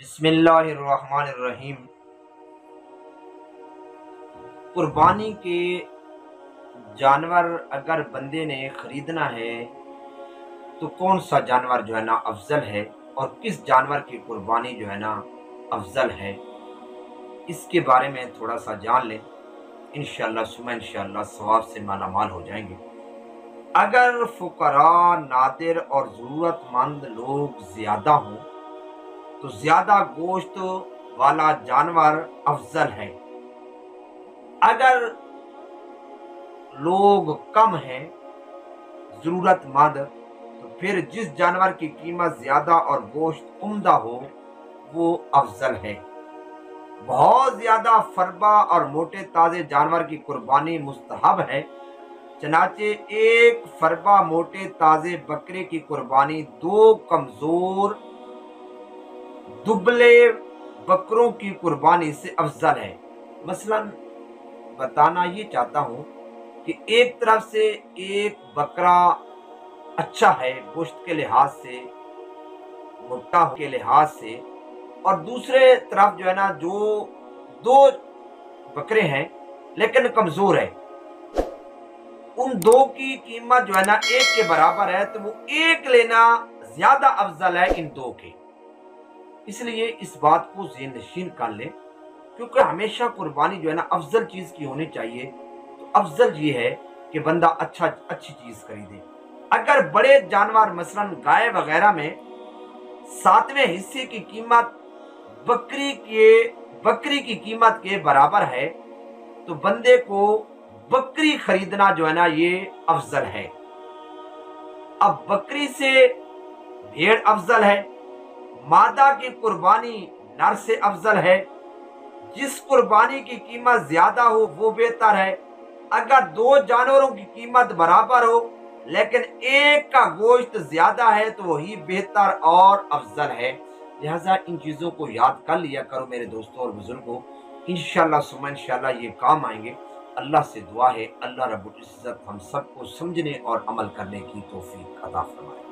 بسم اللہ الرحمن الرحیم۔ قربانی کے جانور اگر بندے نے خریدنا ہے تو کون سا جانور افضل ہے اور کس جانور کی قربانی افضل ہے، اس کے بارے میں تھوڑا سا جان لیں۔ انشاءاللہ ثم انشاءاللہ ثواب سے مالا مال ہو جائیں گے۔ اگر فقراء، نادر اور ضرورت مند لوگ زیادہ ہوں تو زیادہ گوشت والا جانور افضل ہے۔ اگر لوگ کم ہیں، ضرورت مند، تو پھر جس جانور کی قیمت زیادہ اور گوشت عمدہ ہو وہ افضل ہے۔ بہت زیادہ فربا اور موٹے تازے جانور کی قربانی مستحب ہے، چنانچہ ایک فربا موٹے تازے بکرے کی قربانی دو کمزور دبلے بکروں کی قربانی سے افضل ہے۔ مثلا بتانا یہ چاہتا ہوں کہ ایک طرف سے ایک بکرا اچھا ہے گوشت کے لحاظ سے، موٹا کے لحاظ سے، اور دوسرے طرف جو دو بکرے ہیں لیکن کمزور ہے، ان دو کی قیمت ایک کے برابر ہے، تو وہ ایک لینا زیادہ افضل ہے ان دو کے۔ اس لیے اس بات کو ذہن نشین کر لیں، کیونکہ ہمیشہ قربانی افضل چیز کی ہونی چاہیے۔ تو افضل یہ ہے کہ بندہ اچھی چیز خریدے۔ اگر بڑے جانور مثلا گائے وغیرہ میں 7ویں حصے کی قیمت بکری کی قیمت کے برابر ہے تو بندے کو بکری خریدنا یہ افضل ہے۔ اب بکری سے بھیڑ افضل ہے، مادہ کی قربانی نر سے افضل ہے۔ جس قربانی کی قیمت زیادہ ہو وہ بہتر ہے۔ اگر دو جانوروں کی قیمت برابر ہو لیکن ایک کا گوشت زیادہ ہے تو وہی بہتر اور افضل ہے۔ لہذا ان چیزوں کو یاد کر لیا کرو میرے دوستوں اور بزرگوں، انشاءاللہ ثم انشاءاللہ یہ کام آئیں گے۔ اللہ سے دعا ہے اللہ رب العزت ہم سب کو سمجھنے اور عمل کرنے کی توفیق عطا فرمائے۔